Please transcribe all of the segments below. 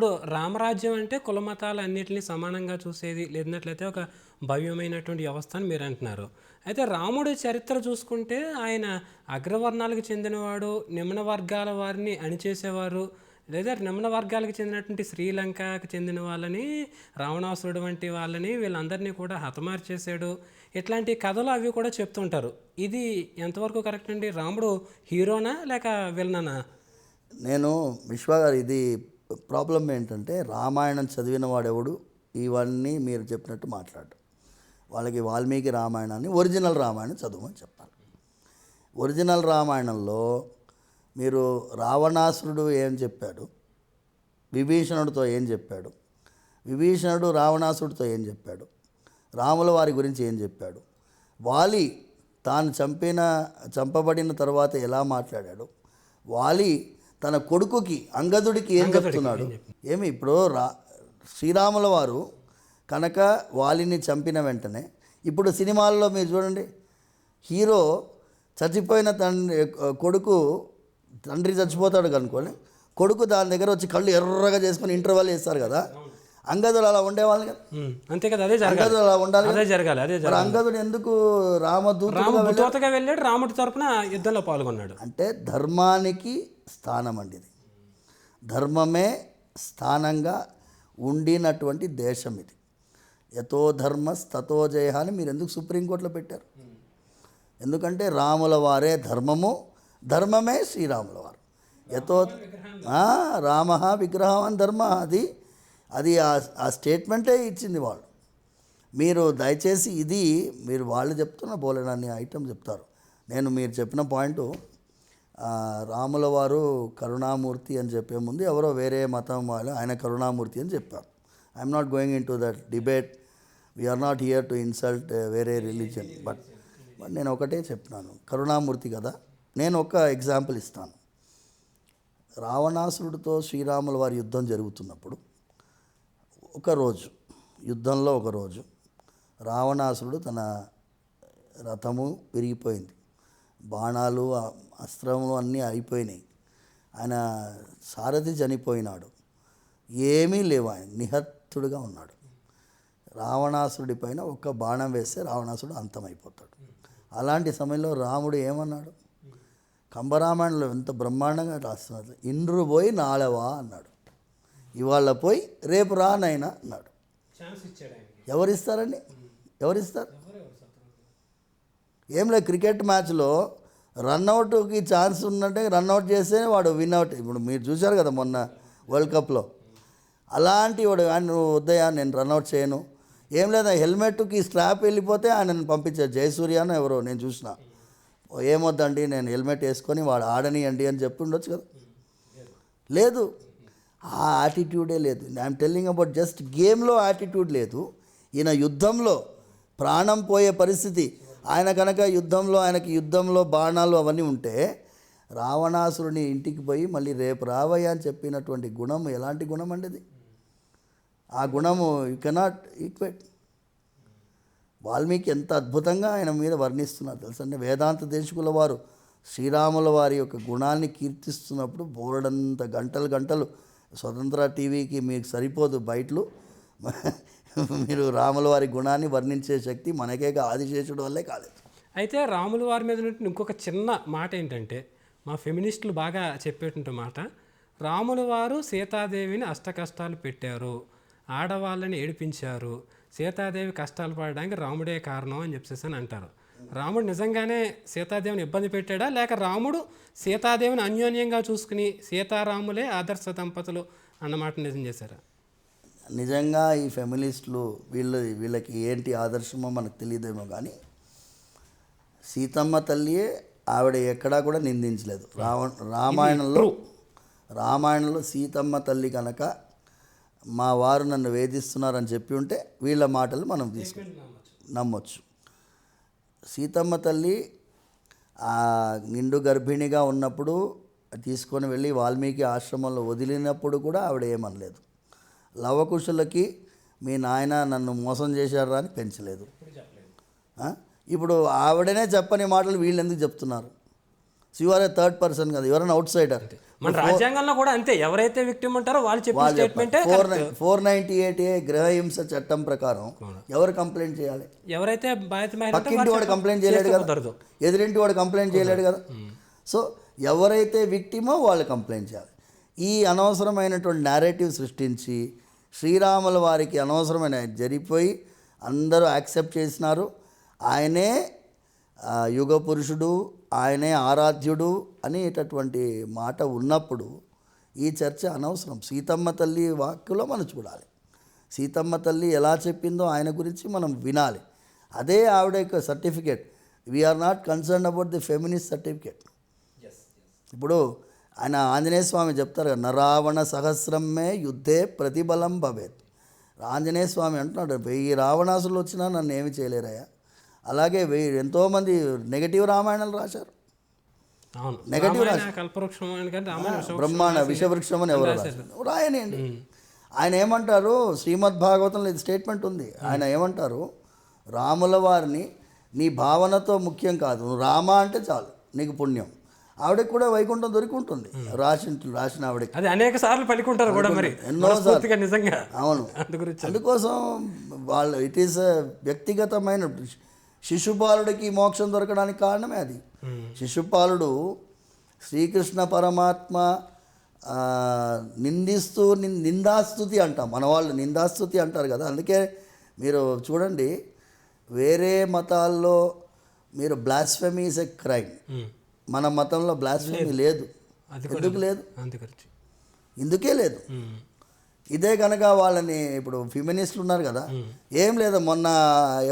ఇప్పుడు రామరాజ్యం అంటే కుల మతాలు అన్నిటిని సమానంగా చూసేది లేదన్నట్లయితే ఒక భవ్యమైనటువంటి వ్యవస్థ అని మీరు అంటున్నారు. అయితే రాముడి చరిత్ర చూసుకుంటే ఆయన అగ్రవర్ణాలకు చెందినవాడు, నిమ్న వర్గాల వారిని అణిచేసేవారు, లేదా నిమ్న వర్గాలకు చెందినటువంటి శ్రీలంకకు చెందిన వాళ్ళని, రావణాసురుడు వంటి వాళ్ళని వీళ్ళందరినీ కూడా హతమార్చేశాడు. ఇట్లాంటి కథలు అవి కూడా చెప్తుంటారు. ఇది ఎంతవరకు కరెక్ట్ అండి? రాముడు హీరోనా లేక విలనా? నేను విశ్వ గారు, ఇది ప్రాబ్లం ఏంటంటే రామాయణం చదివిన వాడెవడు ఇవన్నీ మీరు చెప్పినట్టు మాట్లాడు. వాళ్ళకి వాల్మీకి రామాయణాన్ని ఒరిజినల్ రామాయణం చదవమని చెప్పాలి. ఒరిజినల్ రామాయణంలో మీరు రావణాసురుడు ఏం చెప్పాడు, విభీషణుడితో ఏం చెప్పాడు, విభీషణుడు రావణాసురుడితో ఏం చెప్పాడు, రాముల వారి గురించి ఏం చెప్పాడు, వాలి తాను చంపబడిన తర్వాత ఎలా మాట్లాడాడు, వాలి తన కొడుకుకి అంగదుడికి ఏం చెప్తున్నాడు. ఏమి ఇప్పుడు శ్రీరాముల వారు కనుక వాలిని చంపిన వెంటనే ఇప్పుడు సినిమాల్లో మీరు చూడండి, హీరో చచ్చిపోయిన కొడుకు తండ్రి చచ్చిపోతాడు కనుకోండి, కొడుకు దాని దగ్గర వచ్చి కళ్ళు ఎర్రగా చేసుకొని ఇంటర్వెల్ చేస్తారు కదా. అంగదుడు అలా ఉండేవాళ్ళు కదా, అంతే కదా. అదే అంగదుడు అలా ఉండాలి, అదే జరగాలి. అదే అంగదుడు ఎందుకు రామదూతగా వెళ్ళాడు, రాముడి తరపున యుద్ధంలో పాల్గొన్నాడు. అంటే ధర్మానికి స్థానం అండి ఇది. ధర్మమే స్థానంగా ఉండినటువంటి దేశం ఇది. యతో ధర్మస్తతో జయ అని మీరు ఎందుకు సుప్రీంకోర్టులో పెట్టారు? ఎందుకంటే రాముల వారే ధర్మము, ధర్మమే శ్రీరాముల వారు. యతో రామ విగ్రహం అని ధర్మ, అది ఆ స్టేట్మెంటే ఇచ్చింది వాళ్ళు. మీరు దయచేసి ఇది మీరు వాళ్ళు చెప్తున్న బోలెనన్ని ఐటమ్ చెప్తారు. నేను మీరు చెప్పిన పాయింట్, రాముల వారు కరుణామూర్తి అని చెప్పే ముందు ఎవరో వేరే మతం వాళ్ళు ఆయన కరుణామూర్తి అని చెప్పారు. I'm not going into that debate, we're not here to insult వేరే రిలీజన్, బట్ నేను ఒకటే చెప్పినాను, కరుణామూర్తి కదా. నేను ఒక ఎగ్జాంపుల్ ఇస్తాను. రావణాసురుడితో శ్రీరాముల వారి యుద్ధం జరుగుతున్నప్పుడు యుద్ధంలో ఒకరోజు రావణాసురుడు తన రథము విరిగిపోయింది, బాణాలు అస్త్రములు అన్నీ అయిపోయినాయి, ఆయన సారథి చనిపోయినాడు, ఏమీ లేవు, ఆయన నిహతుడుగా ఉన్నాడు. రావణాసురుడి పైన ఒక్క బాణం వేస్తే రావణాసురుడు అంతమైపోతాడు. అలాంటి సమయంలో రాముడు ఏమన్నాడు? కంబరామాయణంలో ఎంత బ్రహ్మాండంగా రాస్తున్నారు. ఇండ్రు పోయి నాళవా అన్నాడు, ఇవాళ పోయి రేపు రానైనా అన్నాడు. ఎవరిస్తారండి? ఎవరిస్తారు? ఏం లేదు, క్రికెట్ మ్యాచ్లో రన్అట్కి ఛాన్స్ ఉన్నట్టే రన్అట్ చేస్తే వాడు విన్అట్. ఇప్పుడు మీరు చూశారు కదా మొన్న వరల్డ్ కప్లో, అలాంటి వాడు నువ్వు వద్దయా నేను రన్అట్ చేయను, ఏం లేదా హెల్మెట్కి స్ట్రాప్ వెళ్ళిపోతే ఆయనను పంపించారు. జయసూర్యను ఎవరో నేను చూసిన, ఏమొద్దండి నేను హెల్మెట్ వేసుకొని వాడు ఆడనియండి అని చెప్పి ఉండొచ్చు కదా. లేదు, ఆ యాటిట్యూడే లేదు. ఐఎమ్ టెల్లింగ్ అబౌట్ జస్ట్ గేమ్లో యాటిట్యూడ్ లేదు. ఈయన యుద్ధంలో ప్రాణం పోయే పరిస్థితి, ఆయన కనుక ఆయనకి యుద్ధంలో బాణాలు అవన్నీ ఉంటే రావణాసురుని ఇంటికి పోయి మళ్ళీ రేపు రావయ్య అని చెప్పినటువంటి గుణం ఎలాంటి గుణం అండి అది? ఆ గుణము యూ కెనాట్ ఈక్వేట్. వాల్మీకి ఎంత అద్భుతంగా ఆయన మీద వర్ణిస్తున్నారు తెలుసండి. వేదాంత దేశకుల వారు శ్రీరాముల వారి యొక్క గుణాన్ని కీర్తిస్తున్నప్పుడు బోరడంత గంటలు స్వతంత్ర టీవీకి మీకు సరిపోదు బయటలు. మీరు రాముల వారి గుణాన్ని వర్ణించే శక్తి మనకే ఆదిశేషుడు వల్లే కాలేదు. అయితే రాముల వారి మీద ఇంకొక చిన్న మాట ఏంటంటే, మా ఫెమినిస్టులు బాగా చెప్పేటువంటి మాట, రాముల వారు సీతాదేవిని అష్ట కష్టాలు పెట్టారు, ఆడవాళ్ళని ఏడిపించారు, సీతాదేవి కష్టాలు పడడానికి రాముడే కారణం అని చెప్పేసి అని అంటారు. రాముడు నిజంగానే సీతాదేవిని ఇబ్బంది పెట్టాడా, లేక రాముడు సీతాదేవిని అన్యోన్యంగా చూసుకుని సీతారాములే ఆదర్శ దంపతులు అన్నమాట నిజం చేశారా? నిజంగా ఈ ఫెమినిస్టులు వీళ్ళకి ఏంటి ఆదర్శమో మనకు తెలియదేమో కానీ సీతమ్మ తల్లియే ఆవిడ ఎక్కడా కూడా నిందించలేదు. రామాయణంలో సీతమ్మ తల్లి కనుక మా వారు నన్ను వేధిస్తున్నారని చెప్పి ఉంటే వీళ్ళ మాటలు మనం నమ్మొచ్చు. సీతమ్మ తల్లి నిండు గర్భిణిగా ఉన్నప్పుడు తీసుకొని వెళ్ళి వాల్మీకి ఆశ్రమంలో వదిలినప్పుడు కూడా ఆవిడ ఏమనలేదు. లవకుశులకి మీ నాయన నన్ను మోసం చేశారా అని పెంచలేదు. ఇప్పుడు ఆవిడనే చెప్పని మాటలు వీళ్ళు ఎందుకు చెప్తున్నారు? You are a third person కదా, యువర్ అన్ అవుట్ సైడర్. మన రాజ్యాంగంలో కూడా అంతే, ఎవరైతే విక్టిమ్ ఉంటారో వాళ్ళు చెప్పిన స్టేట్మెంటే 498A గృహహింస చట్టం ప్రకారం ఎవరు కంప్లైంట్ చేయాలి? ఎవరైతే బాధిత మహిళ పక్కింటి వాడు కంప్లైంట్ చేయలేడు కదా, కుదరదు. ఎదురింటి వాడు కంప్లైంట్ చేయలేడు కదా. సో ఎవరైతే విక్టిమో వాళ్ళు కంప్లైంట్ చేయాలి. ఈ అనవసరమైనటువంటి నేరేటివ్ సృష్టించి శ్రీరాముల వారికి అనవసరమైన జరిగిపోయి అందరూ యాక్సెప్ట్ చేసినారు. ఆయనే యుగ పురుషుడు, ఆయనే ఆరాధ్యుడు అనేటటువంటి మాట ఉన్నప్పుడు ఈ చర్చ అనవసరం. సీతమ్మ తల్లి వాక్యలో మనం చూడాలి. సీతమ్మ తల్లి ఎలా చెప్పిందో ఆయన గురించి మనం వినాలి. అదే ఆవిడ యొక్క certificate. We're not concern about the feminist certificate. ఇప్పుడు ఆయన ఆంజనేయ స్వామి చెప్తారు కదా, నరావణ సహస్రమే యుద్ధే ప్రతిబలం భవేత్. ఆంజనేయ స్వామి అంటున్నాడు, 1000 రావణాసులు వచ్చినా నన్ను ఏమి చేయలేరయ్యా. అలాగే ఎంతోమంది నెగటివ్ రామాయణాలు రాశారు. నెగటివ్ బ్రహ్మాండ విషవృక్షం అని ఎవరు రాశారు? రాయనండి. ఆయన ఏమంటారు, శ్రీమద్ భాగవతంలో ఇది స్టేట్మెంట్ ఉంది. ఆయన ఏమంటారు, రాముల వారిని నీ భావనతో ముఖ్యం కాదు, నువ్వు రామ అంటే చాలు నీకు పుణ్యం. ఆవిడకి కూడా వైకుంఠం దొరికి ఉంటుంది, రాసిన ఆవిడకి. అది అనేక సార్లు పలుకుంటారు కూడా, మరి ఎన్నోసార్లు నిజంగా. అవును, అందుకోసం వాళ్ళు ఇట్ ఈస్ వ్యక్తిగతమైన. శిశుపాలుడికి మోక్షం దొరకడానికి కారణమే అది. శిశుపాలుడు శ్రీకృష్ణ పరమాత్మ నిందిస్తూ నిందాస్తుతి అంటాం, మన వాళ్ళు నిందాస్తుతి అంటారు కదా. అందుకే మీరు చూడండి, వేరే మతాల్లో మీరు బ్లాస్ఫెమీ ఈజ్ ఎ క్రైమ్. మన మతంలో బ్లాస్ఫెమీ లేదు. ఎందుకు లేదు? ఇందుకే లేదు. ఇదే కనుక వాళ్ళని, ఇప్పుడు ఫిమినిస్టులు ఉన్నారు కదా, ఏం లేదు, మొన్న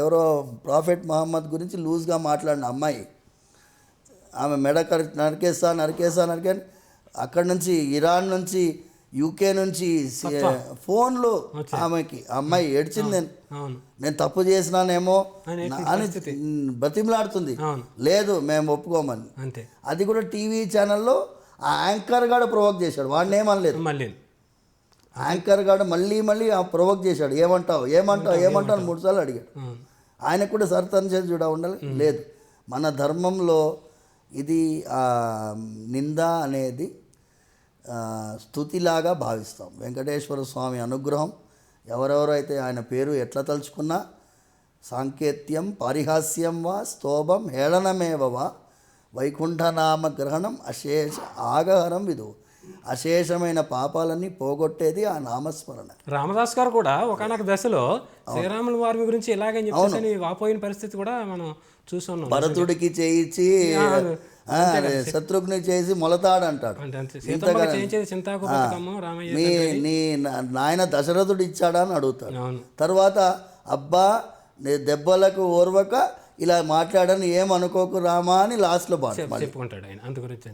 ఎవరో ప్రాఫెట్ మహమ్మద్ గురించి లూజ్గా మాట్లాడిన అమ్మాయి, ఆమె మెడ నరికేసా అక్కడి నుంచి ఇరాన్ నుంచి యూకే నుంచి ఫోన్లు ఆమెకి, అమ్మాయి ఏడ్చింది, నేను తప్పు చేసినానేమో అని బతిమలాడుతుంది. లేదు మేము ఒప్పుకోమని. అది కూడా టీవీ ఛానల్లో ఆ యాంకర్ గాడు ప్రొవోక్ చేశాడు, వాడిని ఏమనలేదు. యాంకర్ గాడు మళ్ళీ ప్రొవోక్ చేశాడు, ఏమంటావు 3 సార్లు అడిగాడు. ఆయనకు కూడా సర్తన్ చేసి చూడ ఉండాలి. లేదు, మన ధర్మంలో ఇది నింద అనేది స్తుతిలాగా భావిస్తాం. వెంకటేశ్వర స్వామి అనుగ్రహం, ఎవరెవరైతే ఆయన పేరు ఎట్లా తలుచుకున్నా, సాంకేత్యం పారిహాస్యం వా స్తోభం హేళనమేవ వా వైకుంఠనామ గ్రహణం అశేష ఆగహరం విధు. అశేషమైన పాపాలన్నీ పోగొట్టేది ఆ నామస్మరణ. రామదాస్ గారు కూడా ఒకనొక దశలో శ్రీరాముల వారి గురించి ఇలాగని చెప్పేసి వాపోయిన పరిస్థితి కూడా మనం చూస్తున్నాం. భరతుడికి చేయించి శత్రుఘ్ని చేసి మొలతాడు అంటాడు. నీ నాయన దశరథుడు ఇచ్చాడా అని అడుగుతాడు. తర్వాత అబ్బా దెబ్బలకు ఓర్వక ఇలా మాట్లాడని ఏమనుకోకు రామా అని లాస్ట్లో చెప్పుకుంటాడు ఆయన. అందు గురించి